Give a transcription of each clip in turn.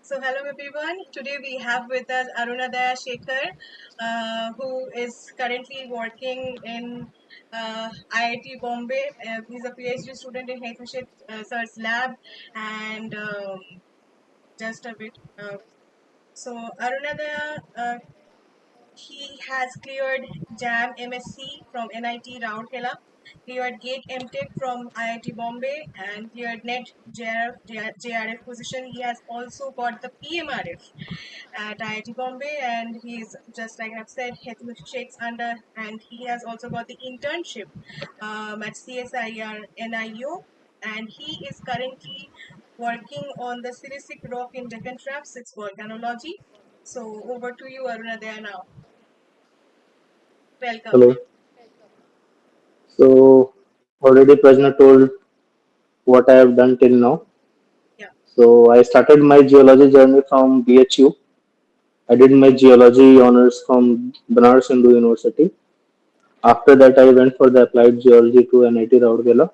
So, hello everyone. Today we have with us Arunodaya Sekhar, who is currently working in IIT Bombay. He's a PhD student in Hetushit Sir's lab, and just a bit. So, Arunodaya, he has cleared JAM MSc from NIT Rourkela, cleared GATE MTech from IIT Bombay, and cleared NET JRF position. He has also got the PMRF at IIT Bombay, and he's just like I've said, Hetu Sheikh's under, and he has also got the internship at CSIR NIO, and he is currently working on the Silicic rock in Deccan Traps. It's volcanology. So over to you, Arunodaya now. Welcome. Hello. So already Prajna told what I have done till now. Yeah. So I started my geology journey from BHU. I did my geology honors from Banaras Hindu University. After that, I went for the applied geology to NIT Rourkela,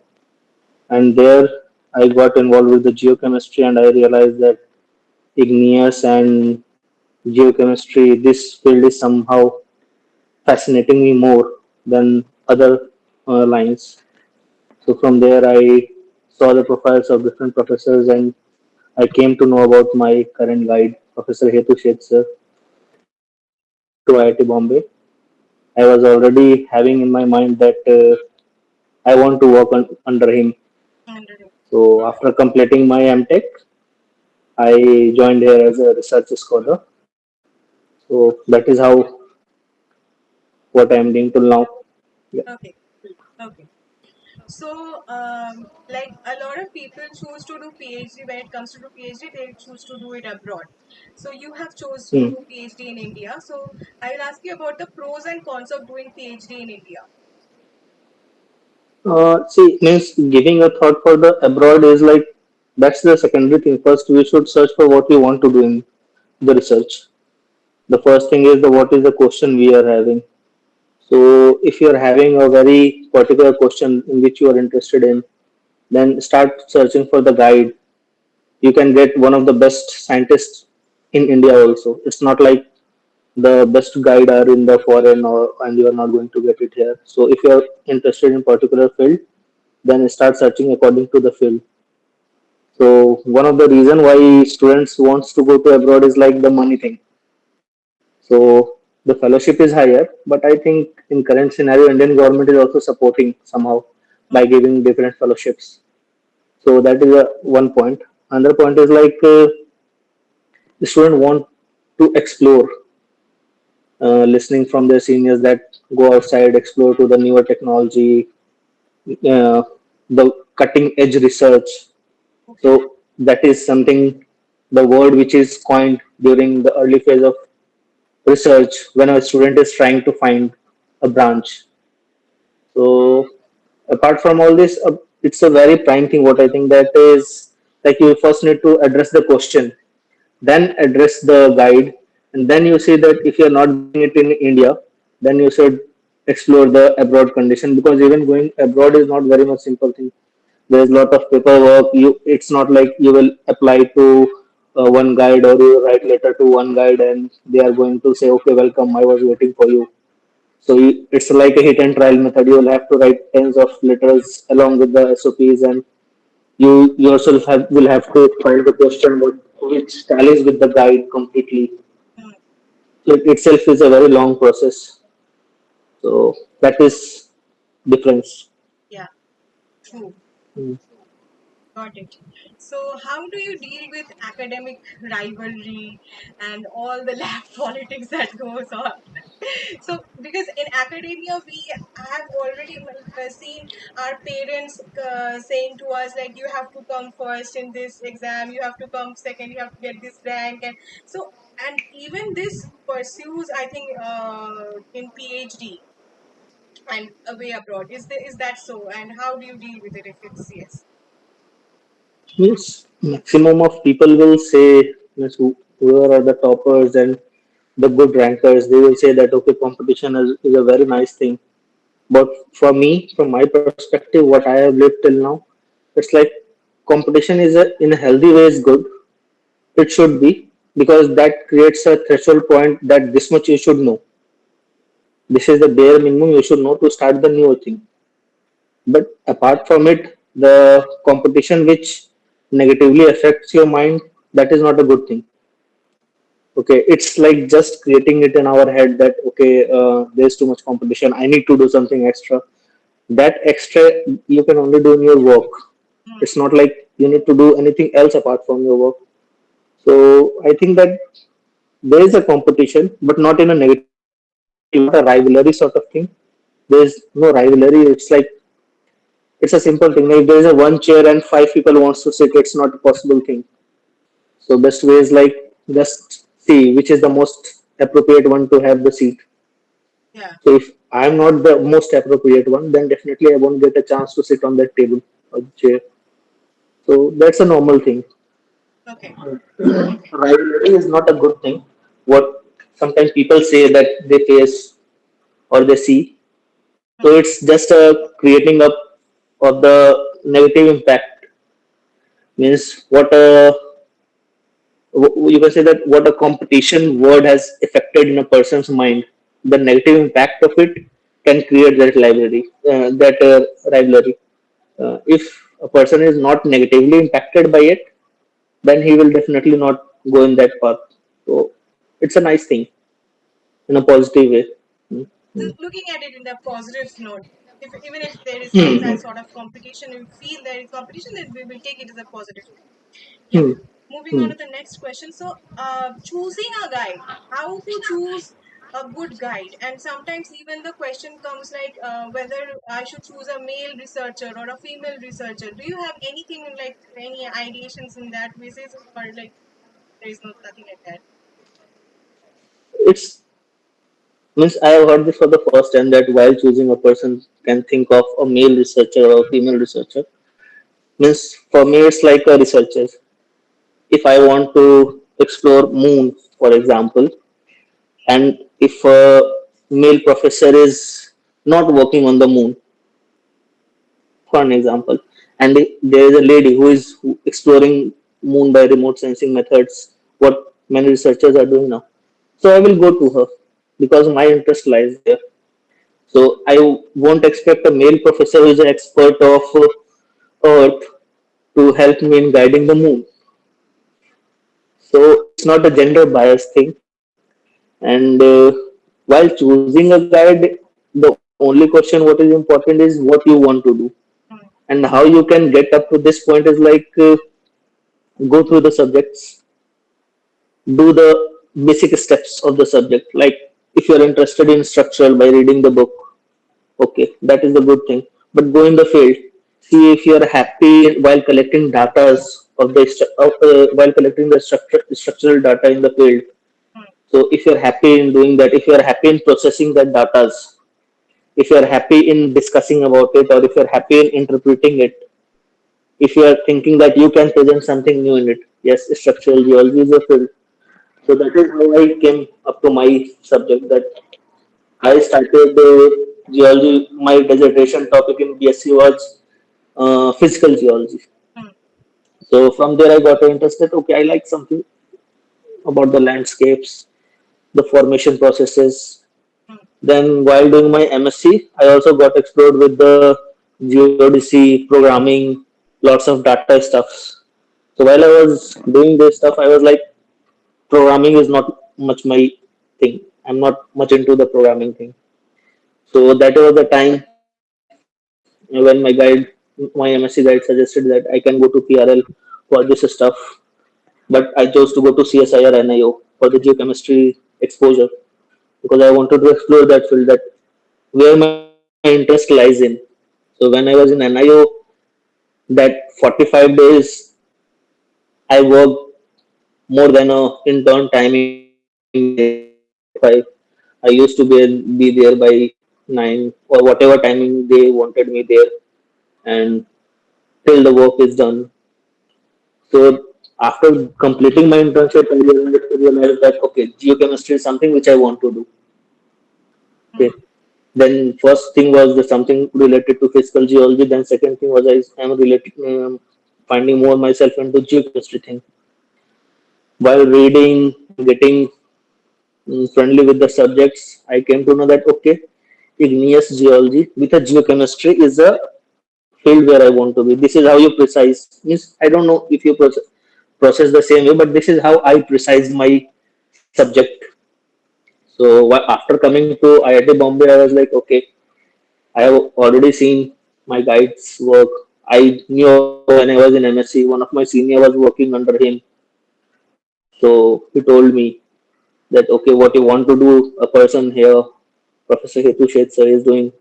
and there I got involved with the geochemistry, and I realized that igneous and geochemistry, this field is somehow fascinating me more than other lines. So from there, I saw the profiles of different professors, and I came to know about my current guide, Professor Hetu Sheth sir, to IIT Bombay. I was already having in my mind that I want to work under him. Wonderful. So after completing my MTech, I joined here as a research scholar. So that is how what I am doing till now. Yeah. Okay. Okay. So, like a lot of people choose to do PhD when it comes to do PhD, they choose to do it abroad. So you have chose to Hmm. do PhD in India. So I will ask you about the pros and cons of doing PhD in India. See, means giving a thought for the abroad is like that's the secondary thing. First, we should search for what we want to do in the research. The first thing is the what is the question we are having. So if you are having a very particular question in which you are interested in, then start searching for the guide. You can get one of the best scientists in India also. It's not like the best guide are in the foreign or and you are not going to get it here. So if you are interested in particular field, then start searching according to the field. So one of the reason why students wants to go to abroad is like the money thing. So the fellowship is higher, but I think in current scenario, Indian government is also supporting somehow by Okay. giving different fellowships. So that is one point. Another point is like the student want to explore, listening from their seniors that go outside, explore to the newer technology, uh, the cutting edge research. Okay. So that is something the word which is coined during the early phase of research when a student is trying to find a branch. So apart from all this, it's a very prime thing. What I think that is like you first need to address the question, then address the guide, and then you see that if you're not getting it in India, then you should explore the abroad condition because even going abroad is not very much simple thing. There's a lot of paperwork. It's not like you will apply to one guide or you write letter to one guide and they are going to say, okay, welcome. I was waiting for you. So it's like a hit and trial method. You will have to write tens of letters along with the SOPs, and you yourself will have to find the question which tallies with the guide completely. Mm, So it itself is a very long process. So that is difference. yeah. True. Mm. Got it. So, how do you deal with academic rivalry and all the lab politics that goes on? So, because in academia, we have already seen our parents saying to us, like, you have to come first in this exam, you have to come second, you have to get this rank. And so, and even this pursues, I think, in PhD and away abroad. Is that so? And how do you deal with it if it's yes? Means maximum of people will say means whoever are the toppers and the good rankers, they will say that okay, competition is a very nice thing. But for me, from my perspective, what I have lived till now, it's like competition is in a healthy way is good, It should be, because that creates a threshold point that this much you should know. This is the bare minimum you should know to start the new thing. But apart from it, the competition which negatively affects your mind, that is not a good thing. Okay, it's like just creating it in our head that okay, there's too much competition. I need to do something extra. That extra you can only do in your work. Mm, It's not like you need to do anything else apart from your work. So I think that there is a competition, but not in a negative way. Not a rivalry sort of thing. There's no rivalry. It's a simple thing. If there is a one chair and five people wants to sit, it's not a possible thing. So best way is like just see which is the most appropriate one to have the seat. yeah. So if I'm not the most appropriate one, then definitely I won't get a chance to sit on that table or chair. So that's a normal thing. Okay. Rivalry is not a good thing. What sometimes people say that they face or they see. So Mm, it's just a creating up of the negative impact. Means what a you can say that what a competition word has affected in a person's mind, the negative impact of it can create that library, that rivalry. If a person is not negatively impacted by it, then he will definitely not go in that path. So it's a nice thing in a positive way. Hmm. looking at it in the positive note, if even if there is some Hmm. sort of competition, we feel there is competition, then we will take it as a positive thing. Yeah. Hmm. Moving on Hmm. to the next question. So, choosing a guide, how to choose a good guide, and sometimes even the question comes like whether I should choose a male researcher or a female researcher. Do you have anything like any ideations in that basis, or like there is no nothing like that? It's means I have heard this for the first time that while choosing a person can think of a male researcher or a female researcher. Means for me it's like a researcher. If I want to explore moon, for example, and if a male professor is not working on the moon, for an example, and there is a lady who is exploring moon by remote sensing methods, what many researchers are doing now. So I will go to her because my interest lies there. So I won't expect a male professor who is an expert of Earth to help me in guiding the moon. So it's not a gender bias thing. And while choosing a guide, the only question what is important is what you want to do. Hmm, And how you can get up to this point is like go through the subjects, do the basic steps of the subject. Like if you're interested in structural by reading the book, okay, that is the good thing. But go in the field, see if you're happy while collecting data of the while collecting the structural data in the field. hmm, So if you're happy in doing that, if you're happy in processing that data, if you're happy in discussing about it, or if you're happy in interpreting it, if you are thinking that you can present something new in it, yes, structural geology is a field. So that is how I came up to my subject. That I started geology. My dissertation topic in BSc was physical geology. hmm, So from there I got interested. Okay, I like something about the landscapes, the formation processes. hmm, Then while doing my MSc, I also got explored with the geodesy, programming, lots of data stuffs. So while I was doing this stuff, I was like, programming is not much my thing. I'm not much into the programming thing. So that was the time when my MSc guide suggested that I can go to PRL for this stuff. But I chose to go to CSIR NIO for the geochemistry exposure because I wanted to explore that field, that where my interest lies in. So when I was in NIO, that 45 days I worked more than a intern timing there. Like 9 to 5, I used to be there by 9 or whatever timing they wanted me there, and till the work is done. So after completing my internship, I realized that okay, geochemistry is something which I want to do. hmm. Okay. Then first thing was the something related to physical geology. Then second thing was I am related finding more myself into geochemistry thing. while reading and getting friendly with the subjects, I came to know that okay, igneous geology with a geochemistry is a field where I want to be. This is how you precise. Means I don't know if you process the same way, but this is how I precise my subject. So after coming to IIT Bombay, I was like, okay, I have already seen my guide's work. I knew when I was in MSc, one of my senior was working under him. So he told me that okay, what you want to do, a person here, Professor Hetu Sheth sir is doing.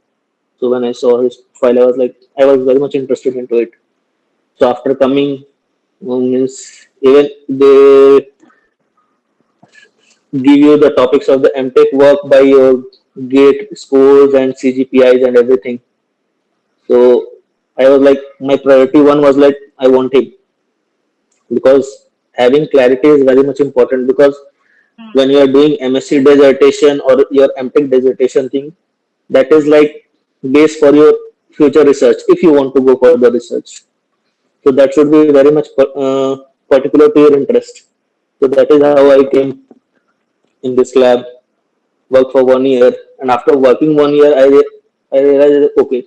So when I saw his file, I was like, I was very much interested into it. So after coming, means even they give you the topics of the MTech work by your gate scores and CGPIs and everything. So I was like, my priority one was like, I want him because having clarity is very much important because Hmm. when you are doing MSc dissertation or your MTech dissertation thing, that is like base for your future research if you want to go for the research. So that should be very much particular to your interest. So that is how I came in this lab, worked for 1 year, and after working 1 year, I realized okay,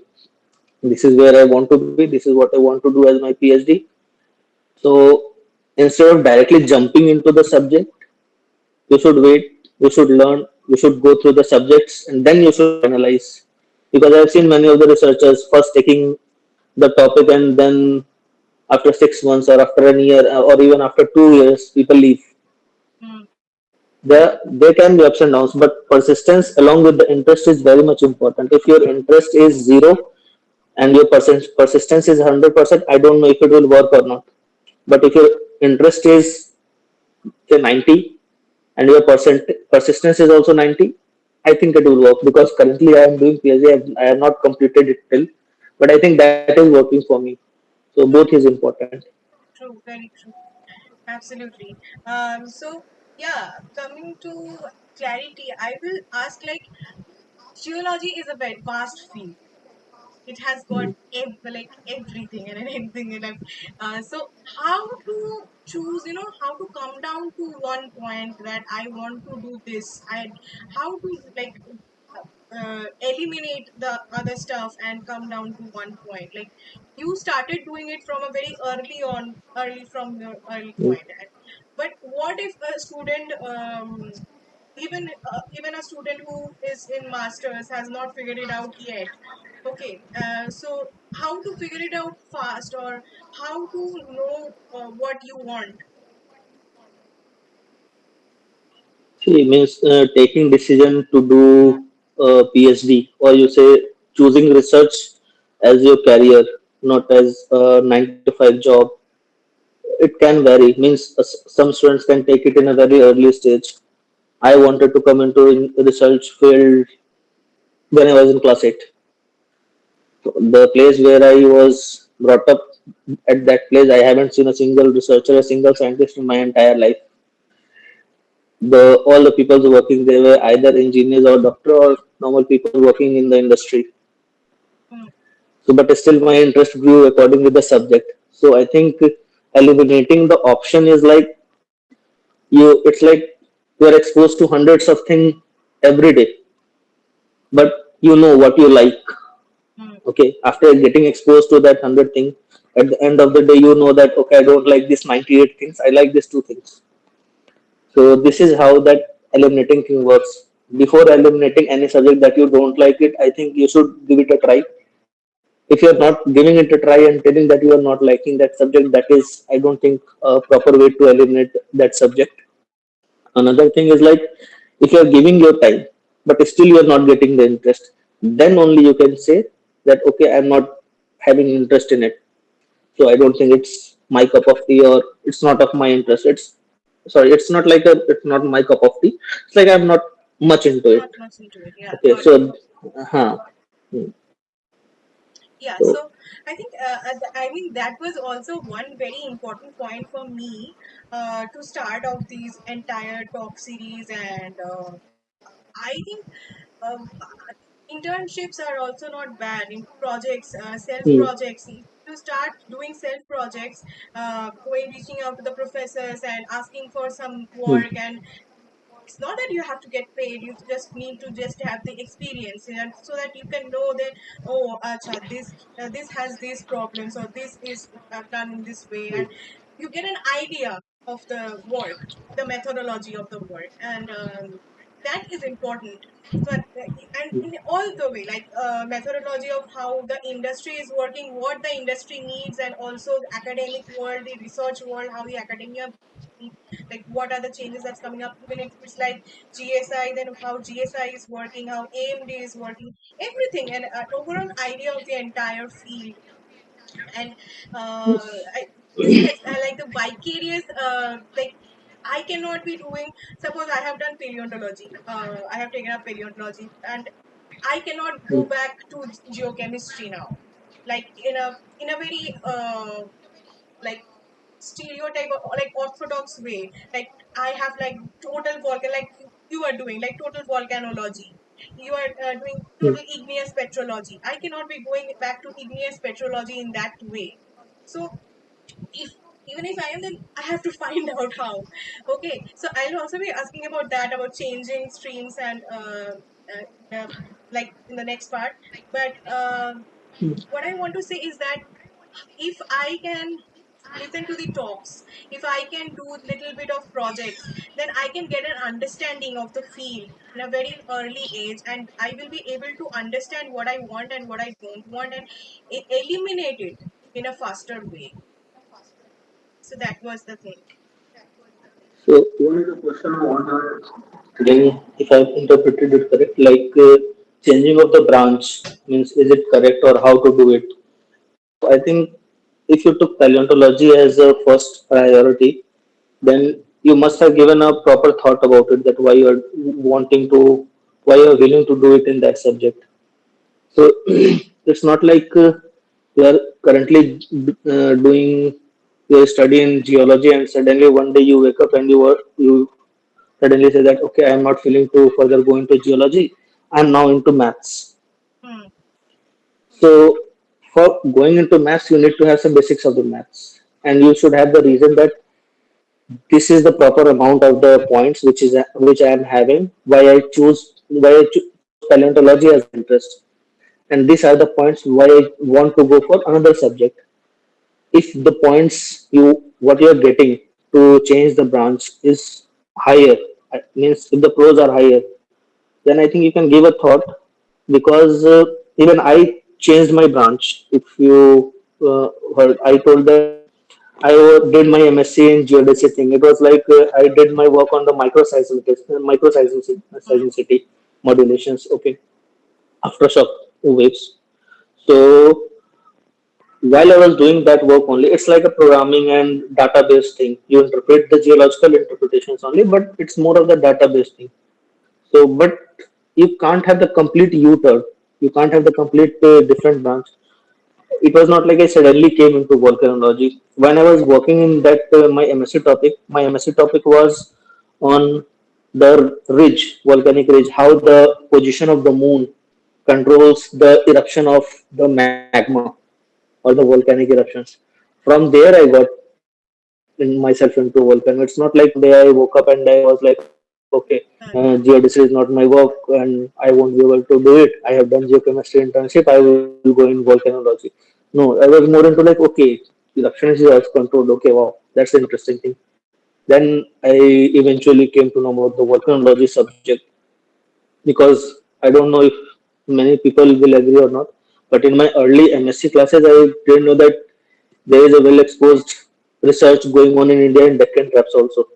this is where I want to be. This is what I want to do as my PhD. So instead of directly jumping into the subject, you should wait, you should learn, you should go through the subjects, and then you should finalize. Because I've seen many of the researchers first taking the topic and then after 6 months or after a year or even after 2 years, people leave. Hmm. There can be ups and downs, but persistence along with the interest is very much important. If your interest is zero and your persistence is 100%, I don't know if it will work or not. But if your interest is say 90 and your persistence is also 90, I think it will work because currently I am doing PhD. I have not completed it till, but I think that is working for me. So both True, is important. true, very true. Absolutely. So yeah, coming to clarity, I will ask like geology is a very vast field. It has got like everything and anything in it. So how to choose, how to come down to one point that I want to do this. How to like eliminate the other stuff and come down to one point. Like you started doing it from a very early from your early point. But what if a student, even a student who is in masters has not figured it out yet? Okay, so how to figure it out fast, or how to know what you want? See, means taking decision to Hmm. do a PhD, or you say choosing research as your career, not as a 9 to 5 job. It can vary. Means some students can take it in a very early stage. I wanted to come into research field when I was in class 8. The place where I was brought up, at that place, I haven't seen a single researcher, a single scientist in my entire life. The all the people who working there were either engineers or doctor or normal people working in the industry. Hmm. So, but still my interest grew according with the subject. So I think eliminating the option is like it's like you are exposed to hundreds of things every day, but you know what you like. Hmm. Okay, after getting exposed to that 100 thing, at the end of the day, you know that okay, I don't like this 98 things. I like these two things. So this is how that eliminating thing works. Before eliminating any subject that you don't like it, I think you should give it a try. If you're not giving it a try and telling that you are not liking that subject, that is, I don't think, a proper way to eliminate that subject. Another thing is like if you're giving your time, but still you're not getting the interest, then only you can say that okay, I'm not having interest in it. So I don't think it's my cup of tea or it's not of my interest. It's sorry, it's not my cup of tea. It's like I'm not much into it. Not much into it. Yeah, Okay, got it. so uh Yeah, so so I think I mean that was also one very important point for me to start off these entire talk series, and I think internships are also not bad in projects, self hmm, projects. to start doing self projects, going reaching out to the professors and asking for some work. mm, And it's not that you have to get paid, you just need to just have the experience, and so that you can know that, oh acha, this has these problems, or this is done in this way, and mm, you get an idea of the work, the methodology of the work. And that is important. So and in mm, all the way, like methodology of how the industry is working, what the industry needs, and also the academic world, the research world, how the academia, like what are the changes that's coming up, even if it's like GSI, then how GSI is working, how AMD is working, everything, and an overall idea of the entire field. And I, yes, I like the vicarious, like I cannot be doing, suppose I have done paleontology, I have taken up paleontology, and I cannot go mm. back to geochemistry now, like in a very like stereotype or like orthodox way. Like I have like total volcan, like you are doing like total volcanology, you are doing total Mm. igneous petrology. I cannot be going back to igneous petrology in that way. So if, even if I am, then I have to find out how. Okay, so I'll also be asking about that, about changing streams, and like in the next part. But what I want to say is that if I can listen to the talks, if I can do little bit of projects, then I can get an understanding of the field in a very early age, and I will be able to understand what I want and what I don't want, and eliminate it in a faster way. So that was the thing. So one of the question I wanted, then if I've interpreted it correct, like changing of the branch means is it correct or how to do it? I think if you took paleontology as a first priority, then you must have given a proper thought about it that why you're wanting to, why you're willing to do it in that subject. So it's not like you are currently doing your study in geology and suddenly one day you wake up and you suddenly say that okay, I am not feeling to further go into geology. I am now into maths. Hmm. So for going into maths, you need to have some basics of the maths, and you should have the reason that this is the proper amount of the points which I am having. Why I chose paleontology as an interest, and these are the points why I want to go for another subject. If the points what you are getting to change the branch is higher, means if the pros are higher, then I think you can give a thought because even I changed my branch. If you heard, I told that I did my MSc in geodesy thing. It was like I did my work on the Hmm. microseismicity modulations. Okay, aftershock waves. So while I was doing that work only, it's like a programming and database thing. You interpret the geological interpretations only, but it's more of the database thing. So, but you can't have the complete U-turn. You can't have the complete different branch. It was not like I suddenly came into volcanology. When I was working in that my MSc topic was on the ridge, volcanic ridge, how the position of the moon controls the eruption of the magma or the volcanic eruptions. From there, I got myself into volcano. It's not like one day I woke up and I was like, okay, geodesy is not my work and I won't be able to do it. I have done geochemistry internship. I will go in volcanology. No, I was more into like, okay, eruption is Earth controlled. Okay, wow, that's an interesting thing. Then I eventually came to know about the volcanology subject because I don't know if many people will agree or not. But in my early MSc classes, I didn't know that there is a well exposed research going on in India in Deccan traps also.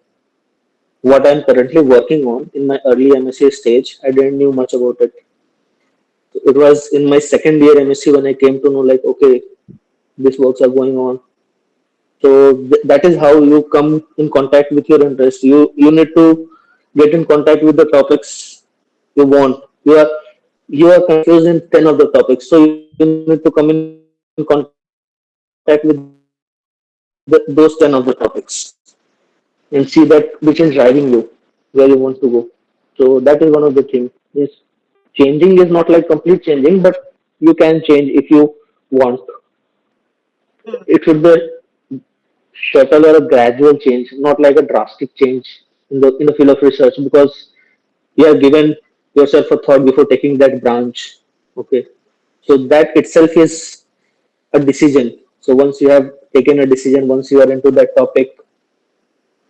What I'm currently working on in my early MSc stage, I didn't knew much about it. It was in my second year MSc when I came to know like, okay, these works are going on. So that is how you come in contact with your interest. You need to get in contact with the topics you want. You are confused in 10 of the topics, so you need to come in contact with those 10 of the topics and see that which is driving you where you want to go. So that is one of the things. Yes, changing is not like complete changing, but you can change if you want. Hmm. It should be a subtle or a gradual change, not like a drastic change in the field of research, because you have given yourself a thought before taking that branch. Okay, so that itself is a decision. So once you have taken a decision, once you are into that topic,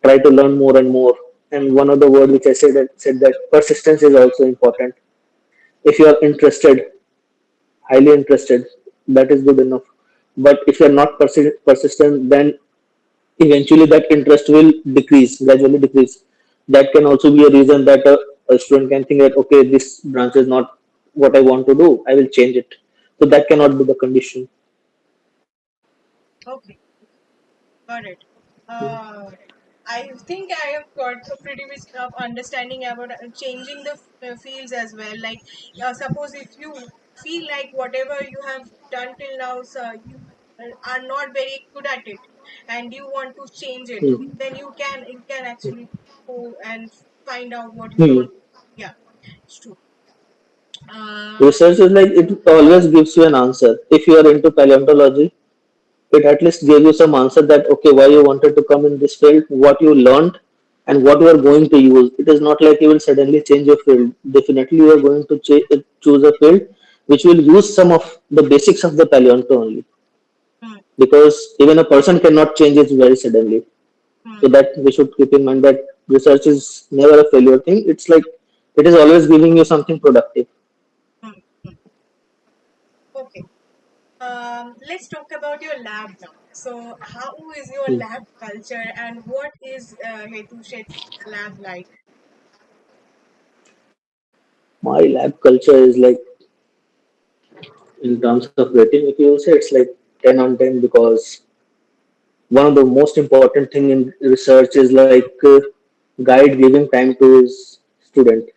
try to learn more and more. And one of the word which I said that persistence is also important. If you are interested, highly interested, that is good enough. But if you are not persistent, then eventually that interest will decrease, gradually decrease. That can also be a reason that a student can think that, okay, this branch is not what I want to do, I will change it. So that cannot be the condition. Okay, got it. Uh, I think I have got a pretty much of understanding about changing the fields as well. Like, suppose if you feel like whatever you have done till now, so you are not very good at it, and you want to change it, Hmm. then you can actually go and find out what you Hmm. want. Yeah, it's true. Uh, Research is like it always gives you an answer. If you are into paleontology, it at least gave you some answer that okay, why you wanted to come in this field, what you learned, and what you are going to use. It is not like you will suddenly change your field. Definitely, you are going to choose a field which will use some of the basics of the paleonto only, hmm, because even a person cannot change it very suddenly. So hmm, that we should keep in mind that research is never a failure thing. It's like it is always giving you something productive. hmm, hmm. Okay. Let's talk about your lab now. So, how is your Hmm. lab culture, and what is Hetu Shet's lab like? My lab culture is like, in terms of rating, if you will say, it's like 10 on 10, because one of the most important thing in research is like guide giving time to his student.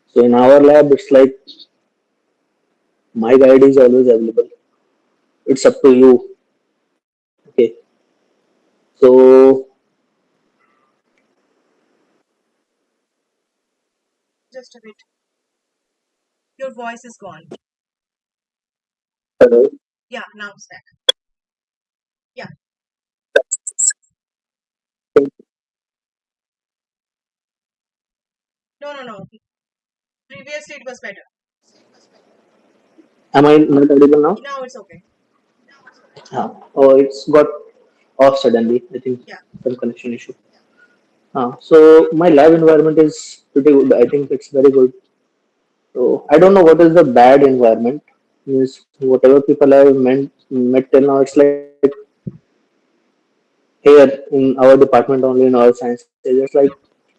So in our lab, it's like my guide is always available. It's up to you. Okay. So Just a bit. Your voice is gone. hello. Yeah, now it's back. Yeah. No, no, no. Previously it was better. Am I not audible now? Now it's okay. Oh, it's got off suddenly. I think Yeah. some connection issue. So my lab environment is pretty good. I think it's very good. So I don't know what is the bad environment. Means whatever people I have met till now, it's like here in our department only in our sciences. It's like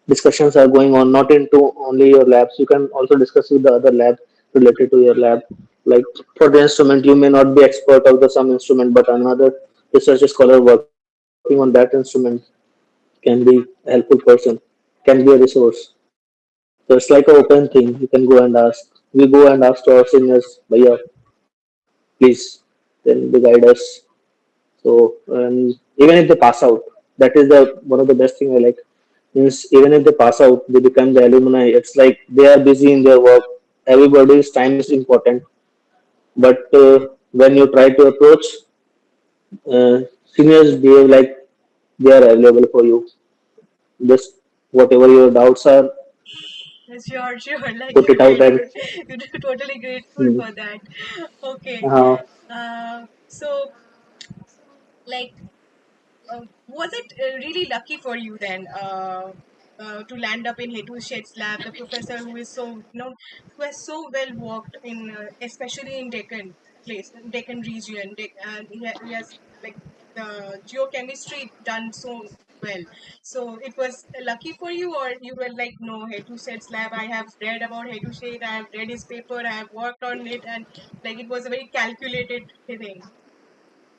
discussions are going on not into only your labs. You can also discuss with the other lab related to your lab. Like for the instrument, you may not be expert of the some instrument, but another research scholar working on that instrument can be a helpful person, can be a resource. So it's like an open thing. You can go and ask. We go and ask to our seniors, Bhaiya, please. Then they guide us. So even if they pass out, that is the one of the best thing I like. Means even if they pass out, they become the alumni. It's like they are busy in their work. Everybody's time is important. But when you try to approach, seniors behave like they are available for you. Just whatever your doubts are, Sure, sure. Like put you're it out and you're totally grateful mm, for that. Okay. uh, So, like, was it really lucky for you then to land up in Hetu Shet's lab, the professor who is so, who has so well worked in, especially in Deccan region, and he has like the geochemistry done so well. So it was lucky for you, or you were like, no, Hetu Shet's lab, I have read about Hetu Shet, I have read his paper, I have worked on it, and like it was a very calculated thing.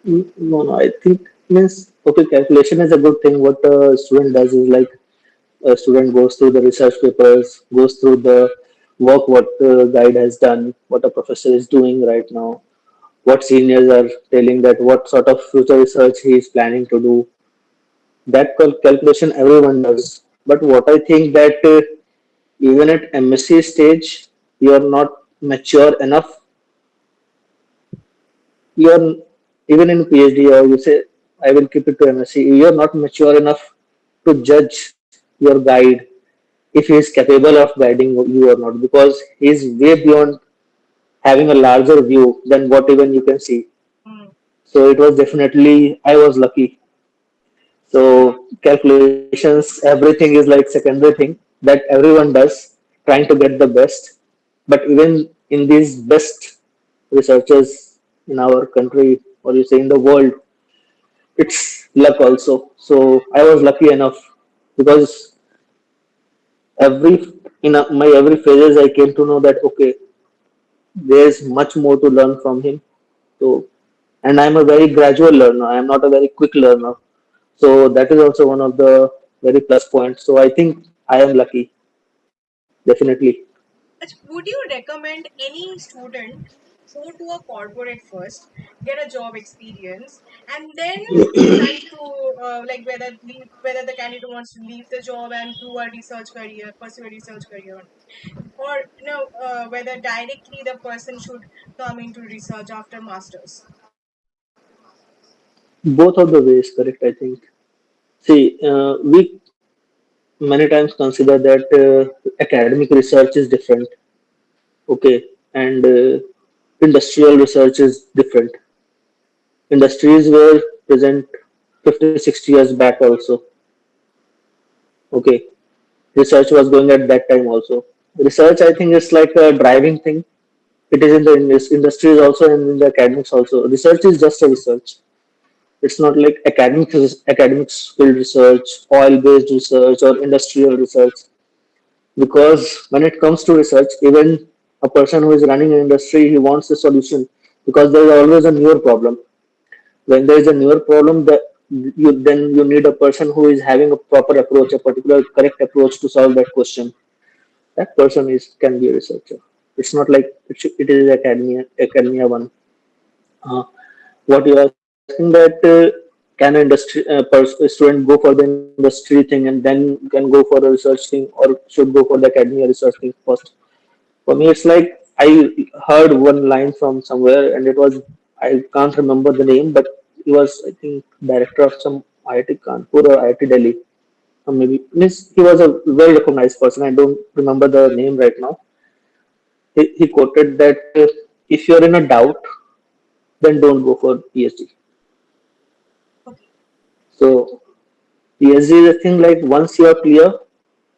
no, no. I think means okay. Calculation is a good thing. What a student does is like a student goes through the research papers, goes through the work what the guide has done, what a professor is doing right now, what seniors are telling that what sort of future research he is planning to do. That calculation everyone does. But what I think that even at MSc stage, you are not mature enough. You are even in PhD, or you say, I will keep it to MSc, you're not mature enough to judge your guide if he is capable of guiding you or not, because he is way beyond having a larger view than what even you can see. Mm. So it was definitely, I was lucky. So calculations, everything is like secondary thing that everyone does, trying to get the best. But even in these best researchers in our country, or you say in the world, it's luck also. So I was lucky enough because every my every phases I came to know that okay, there's much more to learn from him. So, and I'm a very gradual learner. I am not a very quick learner. So that is also one of the very plus points. So I think I am lucky, definitely. Would you recommend any student go to a corporate first, get a job experience, and then decide to whether the candidate wants to leave the job and do a research career, pursue a research career, or no, whether directly the person should come into research after masters? Both of the ways, correct? I think. See, we many times consider that academic research is different, okay, and industrial research is different. Industries were present 50, 60 years back also, okay. Research was going at that time also. Research, I think, is like a driving thing. It is in the industries also and in the academics also. Research is just a research. It's not like academics field research, oil-based research, or industrial research. Because when it comes to research, even a person who is running an industry, he wants a solution because there is always a newer problem. When there is a newer problem, then you need a person who is having a proper approach, a particular correct approach to solve that question. That person is can be a researcher. It's not like it is academia one. Uh, what you're asking that can an student go for the industry thing and then can go for the research thing, or should go for the academia research thing first? For me, it's like I heard one line from somewhere, and it was, I can't remember the name, but he was, I think, director of some IIT Kanpur or IIT Delhi, or maybe means he was a well recognized person. I don't remember the name right now. He quoted that if you're in a doubt, then don't go for PhD. Okay. So PhD is a thing like once you are clear,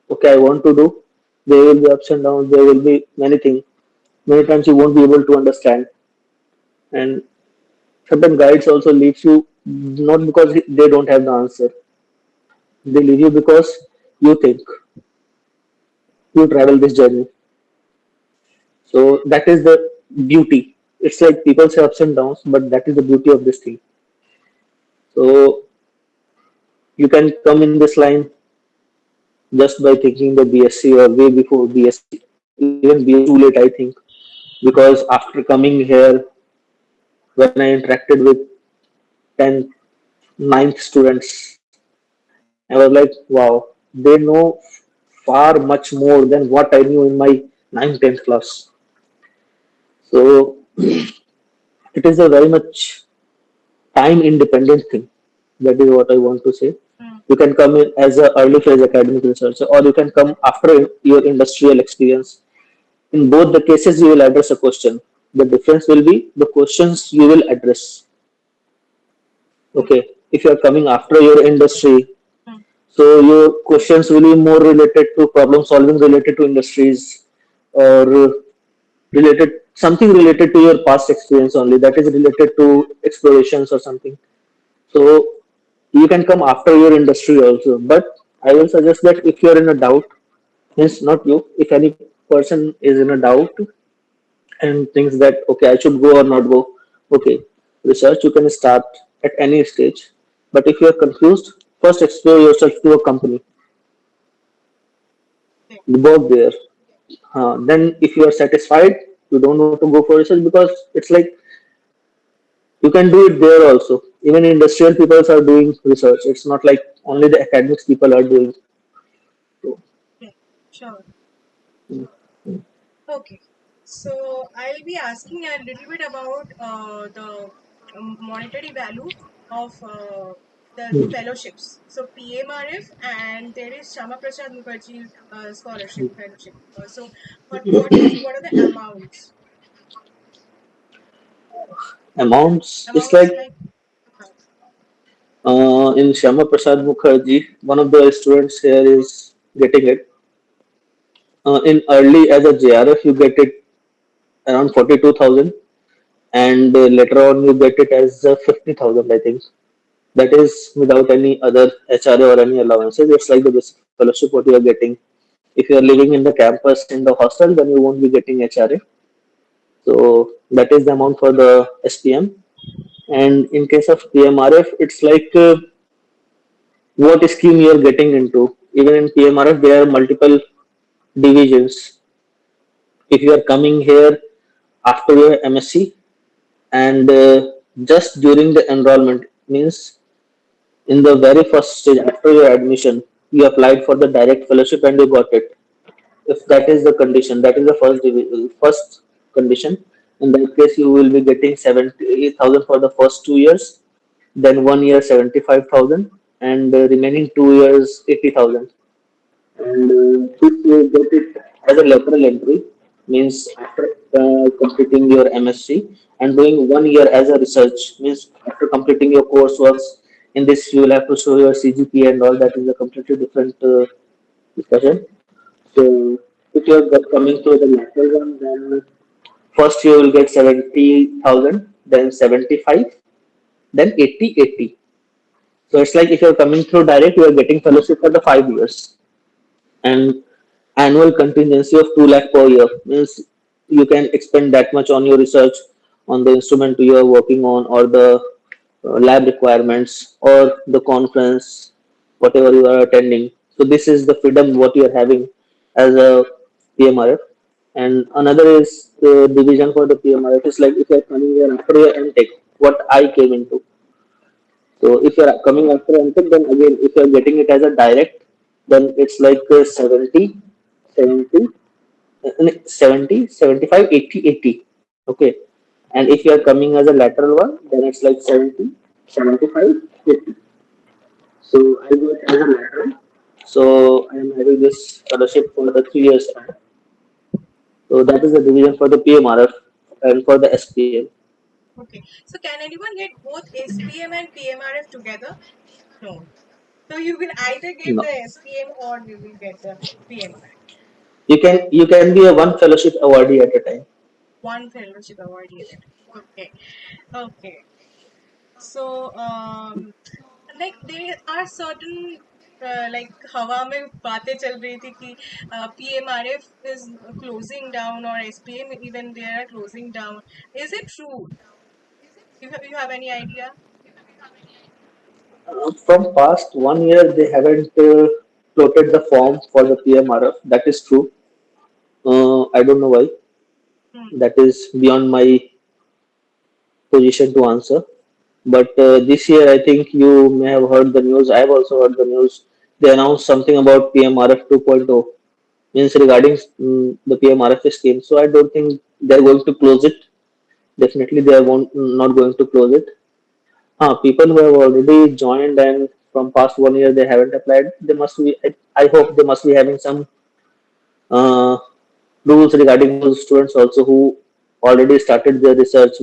okay, I want to do, there will be ups and downs, there will be many things. Many times you won't be able to understand. And sometimes guides also leaves you not because they don't have the answer. They leave you because you think you travel this journey. So that is the beauty. It's like people say ups and downs, but that is the beauty of this thing. So you can come in this line just by taking the BSc or way before BSc. Even BSc is too late, I think, because after coming here, when I interacted with 10th, ninth students, I was like, wow, they know far much more than what I knew in my 9th, 10th class. So it is a very much time independent thing. That is what I want to say. Mm. You can come in as an early phase academic researcher, or you can come after your industrial experience. In both the cases, you will address a question. The difference will be the questions you will address. Okay. Okay, if you are coming after your industry, Mm. so your questions will be more related to problem solving related to industries, or related something related to your past experience only, that is related to explorations or something. So you can come after your industry also, but I will suggest that if you are in a doubt, means not you, if any person is in a doubt and thinks that okay, I should go or not go, okay, research you can start at any stage. But if you are confused, first explore yourself to a company, Okay. work there. Then if you are satisfied, you don't want to go for research, because it's like you can do it there also. Even industrial people are doing research. It's not like only the academics people are doing. So, Okay. Sure. mm, mm. Okay. So I'll be asking a little bit about the monetary value of the fellowships. So PMRF, and there is Shama Prasad Mukherjee scholarship fellowship. So what are the amounts? Amounts, it's Amounts like like uh, in Shama Prasad Mukherjee, one of the students here is getting it. In early as a JRF, you get it around 42,000, and later on you get it as 50,000, I think. That is without any other HRA or any allowances. It's like the basic fellowship what you are getting. If you are living in the campus in the hostel, then you won't be getting HRA. So that is the amount for the SPM. And in case of PMRF, it's like what scheme you are getting into. Even in PMRF, there are multiple divisions. If you are coming here after your MSc and just during the enrollment, means in the very first stage after your admission, you applied for the direct fellowship and you got it. If that is the condition, that is the first condition. In that case, you will be getting 70,000 for the first 2 years, then 1 year 75,000, and remaining 2 years 80,000. And if you get it as a lateral entry, means after completing your MSc and doing 1 year as a research, means after completing your courseworks, in this you will have to show your CGPA and all. That is a completely different discussion. So if you are coming to the lateral one, then first you will get 70,000, then 75, then 80, 80. So it's like if you're coming through direct, you are getting fellowship for the 5 years. And annual contingency of 2 lakh per year means you can expend that much on your research, on the instrument you are working on, or the lab requirements, or the conference whatever you are attending. So this is the freedom what you are having as a PMRF. And another is the division for the PMRF is like if you are coming here after your MTech, what I came into. So if you are coming after MTech, then again if you are getting it as a direct, then it's like 70, 70, 70, 75, 80, 80. Okay. And if you are coming as a lateral one, then it's like 70, 75, 50. So I go as a lateral. So I am having this fellowship for the 3 years time. So that is the division for the PMRF and for the SPM. okay. So can anyone get both SPM and PMRF together? No. So you will either get No. the SPM or you will get the PMRF. You can be a one fellowship awardee at a time. One fellowship awarded. Okay. Okay. So like there are certain like हवा में बातें चल रही थी कि PMRF is closing down or SPM even they are closing down. Is it true? You have any idea? From past 1 year, they haven't floated the form for the PMRF. That is true. I don't know why. Hmm. That is beyond my position to answer. But this year, I think you may have heard the news. I have also heard the news. They announced something about PMRF 2.0, means regarding the PMRF scheme. So I don't think they're going to close it. Definitely, they are not going to close it. People who have already joined and from past 1 year they haven't applied, they must be. I hope they must be having some uh, rules regarding those students also who already started their research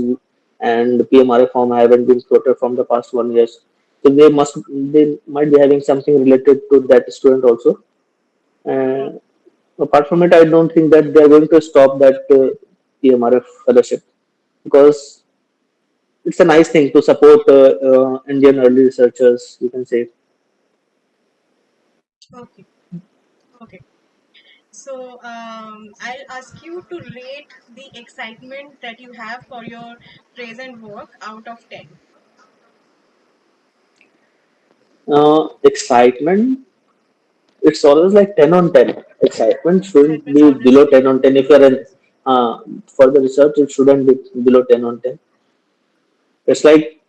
and the PMRA form haven't been floated from the past 1 years. So they might be having something related to that student also. Hmm. Apart from it, I don't think that they are going to stop that PMRF fellowship because it's a nice thing to support Indian early researchers. You can say. Okay. Okay. So I'll ask you to rate the excitement that you have for your present work out of 10. Excitement, it's always like 10 on 10. Excitement shouldn't Excitement be always below 10 10. on 10. If you're in, for the research, it shouldn't be below 10 on 10. It's like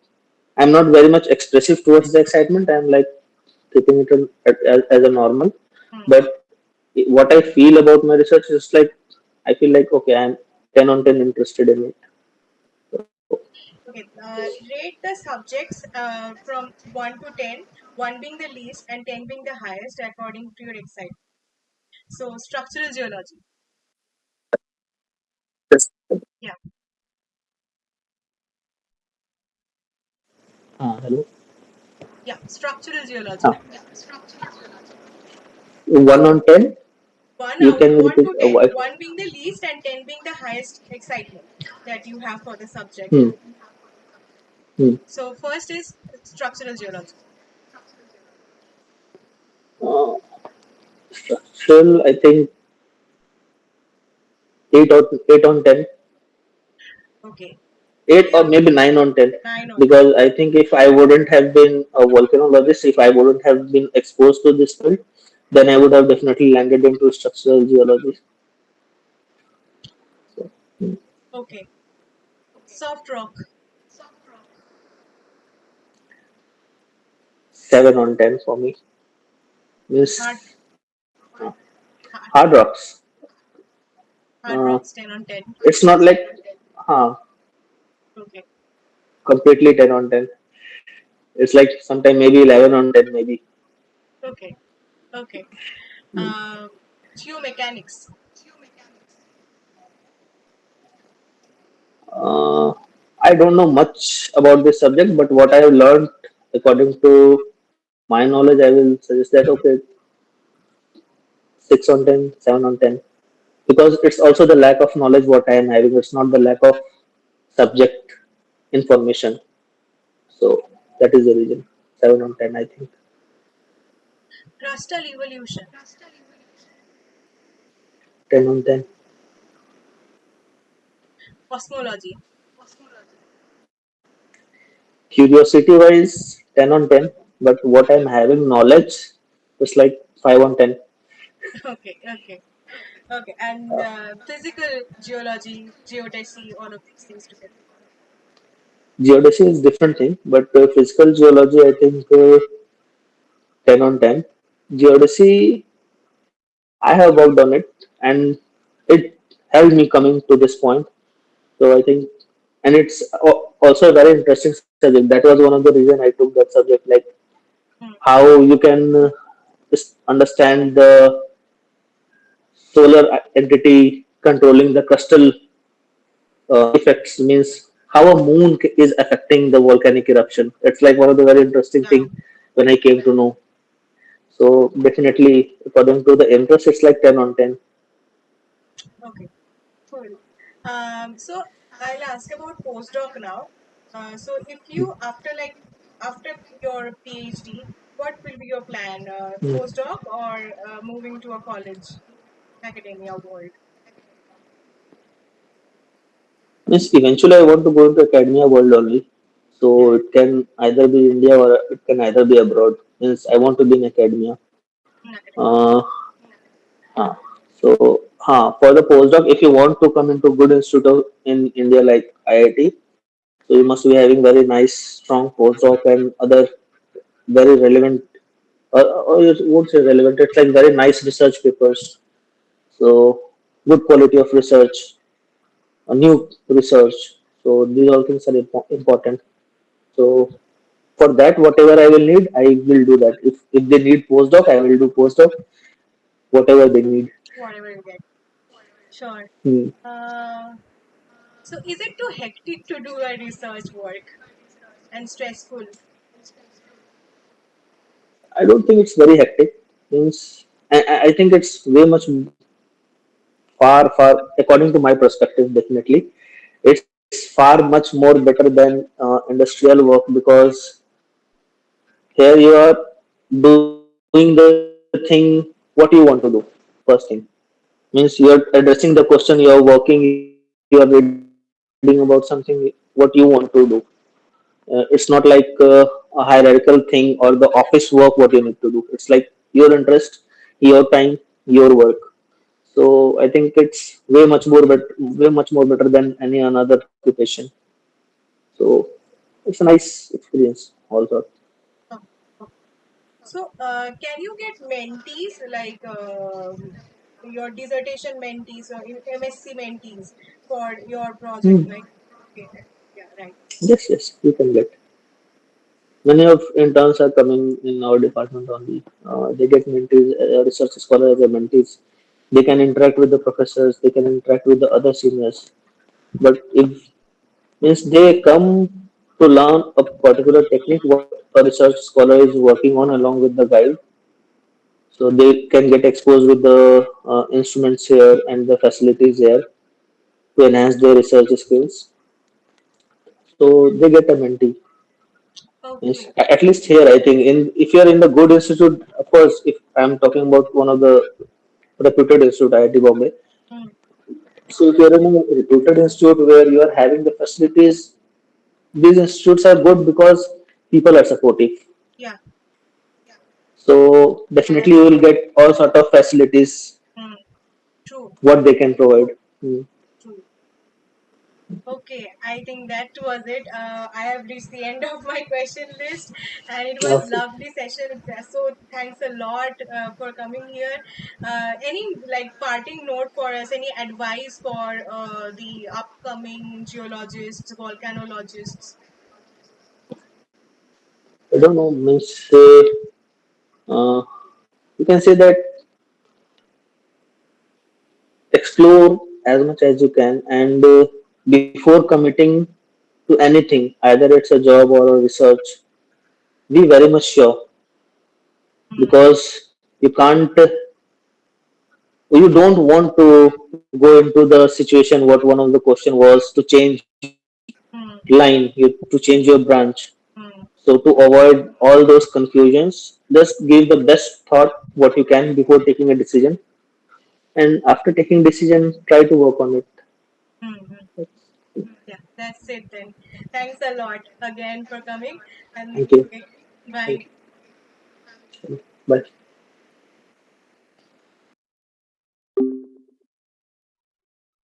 I'm not very much expressive towards the excitement. I'm like keeping it as a normal. Hmm. But what I feel about my research is like I feel like okay, I'm 10 on 10 interested in it. Okay, rate the subjects from 1 to 10, 1 being the least and 10 being the highest according to your excitement. So, structural geology. Yeah, Hello. yeah, structural geology. One on 10. 1 You out can 1 repeat. to 10, 1 being the least and 10 being the highest excitement that you have for the subject. Hmm. Hmm. So, first is structural geology. Uh, Structural, I think 8 on 10, Okay, 8 or maybe 9 on 10. 9 on 10. Because I think if I wouldn't have been a volcanologist, if I wouldn't have been exposed to this field, then I would have definitely landed into structural geology. So, Okay, soft rock, 7 on 10 for me. Means hard, hard, hard rocks. hard Uh, rocks, 10 on 10. it's not like Okay, completely 10 on 10. It's like sometime maybe 11 on 10 maybe. okay, okay. Um, geomechanics, Uh, I don't know much about this subject, but what I have learned according to my knowledge, I will suggest that okay, 6 on 10, 7 on 10, because it's also the lack of knowledge what I am having. It's not the lack of subject information. So that is the reason. 7 on 10, I think. crustal evolution, 10 on 10. cosmology, Curiosity wise, 10 on 10. But what I'm having knowledge is like 5 on 10. okay, okay, okay, and physical geology, geodesy, all of these things together. Geodesy is different thing, but physical geology, I think 10 on 10. Geodesy, I have worked on it, and it helped me coming to this point. So I think, and it's also a very interesting subject. That was one of the reason I took that subject, like Hmm. how you can just understand the solar entity controlling the crustal effects, means how a moon is affecting the volcanic eruption. It's like one of the very interesting Yeah, thing when I came to know. So definitely, according to the interest, it's like 10 on 10. okay, cool. So I'll ask about postdoc now. So if you after your PhD, what will be your plan? Hmm. Postdoc or moving to a college, academia world? Means eventually I want to go into academia world only. Yeah, So it can either be India or it can either be abroad. Means I want to be in academia. in academia. Uh, for the postdoc, if you want to come into good institute in India like IIT, so you must be having very nice, strong postdoc and other very relevant, or you won't say relevant. It's like very nice research papers. So good quality of research, a new research. So these all things are important. So for that, whatever I will need, I will do that. If they need postdoc, I will do postdoc. Whatever they need. Whatever you get. Sure. Hmm. Uh, so is it too hectic to do a research work and stressful? I don't think it's very hectic. Means I think it's way much far, according to my perspective, definitely, it's far much more better than industrial work, because here you are doing the thing what you want to do. First thing means you are addressing the question, you are working, you are reading about something what you want to do. It's not like a hierarchical thing or the office work what you need to do. It's like your interest, your time, your work. So I think it's way much more better than any another occupation. So it's a nice experience also. Oh, oh. So, can you get mentees like your dissertation mentees or MSc mentees for your project? Hmm. Like, okay, yeah, Right. Yes, yes, you can get. Many of interns are coming in our department only. They get mentees, research scholars as mentees. They can interact with the professors. They can interact with the other seniors. But if means they come to learn a particular technique, what a research scholar is working on along with the guide, so they can get exposed with the instruments here and the facilities here to enhance their research skills. So they get a mentee. Yes, Okay. at least here, I think, in if you're in the good institute, of course, if I'm talking about one of the reputed institute, IIT Bombay. Hmm. So if you're in a reputed institute where you are having the facilities, these institutes are good because people are supportive. Yeah. So definitely you And will get all sort of facilities hmm, true. what they can provide. Hmm. True. Okay, I think that was it. I have reached the end of my question list, and it was Okay. lovely session. So thanks a lot for coming here. Any like parting note for us? Any advice for the upcoming geologists, volcanologists? I don't know, means uh, you can say that explore as much as you can, and before committing to anything, either it's a job or a research, be very much sure Hmm, because you don't want to go into the situation what one of the question was to change hmm, line, to change your branch. hmm, So to avoid all those confusions, just give the best thought what you can before taking a decision, and after taking decision, try to work on it. hmm, hmm. Yeah, that's it then. Thanks a lot again for coming. And Thank you. okay, bye. Thank you. Bye.